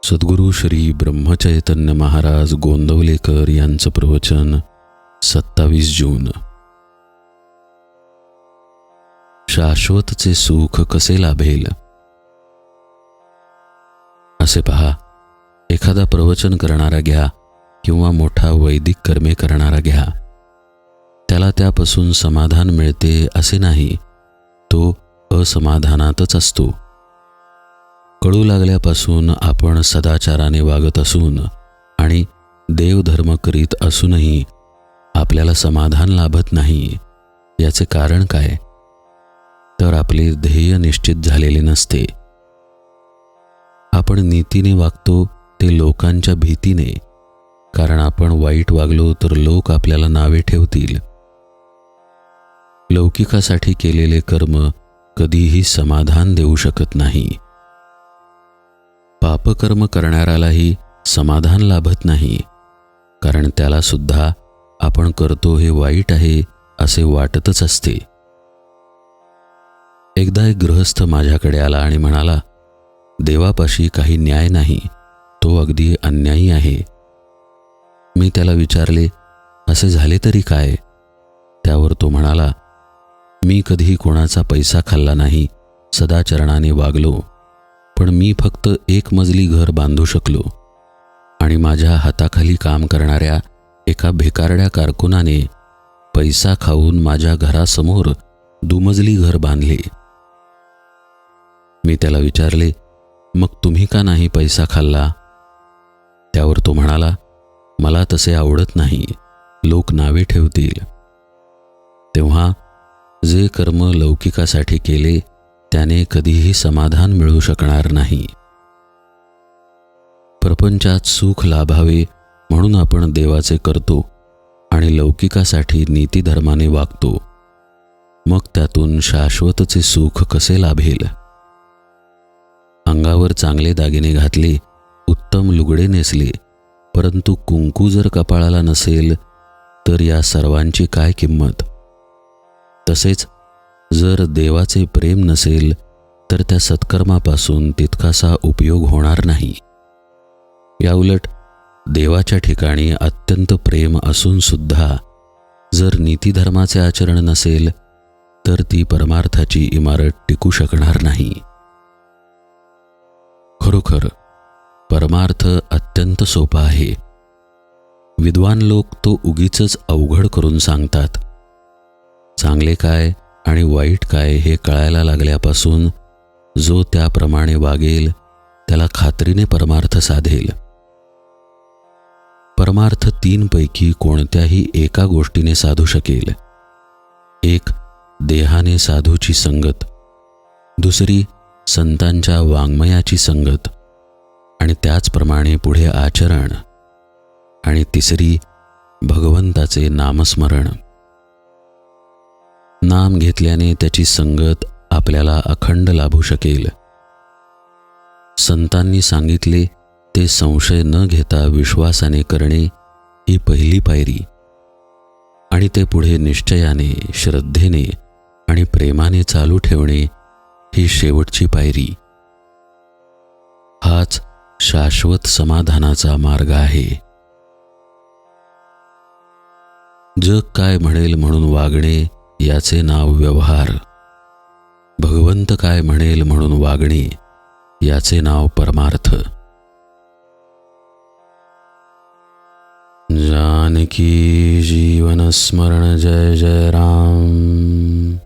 सद्गुरू श्री ब्रह्मचैतन्य महाराज गोंदवलेकर यांचं प्रवचन 27 जून. शाश्वतचे सुख कसे लाभेल. असे पहा, एखादा प्रवचन करणारा घ्या किंवा मोठा वैदिक कर्मे करणारा घ्या, त्याला त्यापासून समाधान मिळते असे नाही, तो असमाधानातच असतो. कळू लागल्यापासून आपण सदाचाराने वागत असून आणि देवधर्म करीत असूनही आपल्याला समाधान लाभत नाही. याचे कारण काय? तर आपले ध्येय निश्चित झालेले नसते. आपण नीतीने वागतो ते लोकांच्या भीतीने, कारण आपण वाईट वागलो तर लोक आपल्याला नावे ठेवतील. लौकिकासाठी केलेले कर्म कधीही समाधान देऊ शकत नाही. पापकर्म करणाऱ्यालाही समाधान लाभत नाही, कारण त्याला सुद्धा आपण करतो हे वाईट आहे असे वाटतच असते. एकदा एक गृहस्थ माझ्याकडे आला आणि म्हणाला, देवापाशी काही न्याय नाही, तो अगदी अन्यायी आहे. मी त्याला विचारले, असे झाले तरी काय? त्यावर तो म्हणाला, मी कधी कोणाचा पैसा खाल्ला नाही, सदाचरणाने वागलो, पण मी फक्त एक मजली घर बांधू शकलो आणि माझ्या हाताखाली काम करणाऱ्या एका भिकारड्या कारकुनाने पैसा खाऊन माझ्या घरासमोर दुमजली घर बांधले. मी त्याला विचारले, मग तुम्ही का नाही पैसा खाल्ला? त्यावर तो म्हणाला, मला तसे आवडत नाही, लोक नावे ठेवतील. तेव्हा जे कर्म लौकिकासाठी केले त्याने कधीही समाधान मिळू शकणार नाही. प्रपंचात सुख लाभावे म्हणून आपण देवाचे करतो आणि लौकिकासाठी नीतिधर्माने वागतो. मग त्यातून शाश्वतचे सुख कसे लाभेल? अंगावर चांगले दागिने घातले, उत्तम लुगडे नेसले, परंतु कुंकू जर कपाळाला नसेल तर या सर्वांची काय किंमत? तसेच जर देवाचे प्रेम नसेल तर त्या सत्कर्मापासून तितकासा उपयोग होणार नाही. याउलट देवाच्या ठिकाणी अत्यंत प्रेम असून सुद्धा जर नीतिधर्माचे आचरण नसेल तर ती परमार्थाची इमारत टिकू शकणार नाही. खरोखर परमार्थ अत्यंत सोपा आहे. विद्वान लोक तो उगीचच अवघड करून सांगतात. चांगले काय आणि वाईट काय हे कळायला लागल्यापासून जो त्याप्रमाणे वागेल त्याला खात्रीने परमार्थ साधेल. परमार्थ 3 पैकी कोणत्याही एका गोष्टीने साधू शकेल. एक, देहाने साधूची संगत, दुसरी संतांच्या वाङ्मयाची संगत आणि त्याचप्रमाणे पुढे आचरण, आणि तिसरी भगवंताचे नामस्मरण. नाम घेतल्याने त्याची संगत आपल्याला अखंड लाभू शकेल. संतांनी सांगितले ते संशय न घेता विश्वासाने करणे ही पहिली पायरी, आणि ते पुढे निश्चयाने, श्रद्धेने आणि प्रेमाने चालू ठेवणे ही शेवटची पायरी. हाच शाश्वत समाधानाचा मार्ग आहे. जग काय म्हणेल म्हणून वागणे याचे नाव व्यवहार. भगवंत काय म्हणेल म्हणून वागणे याचे नाव परमार्थ. जानकी जीवन स्मरण जय जय राम.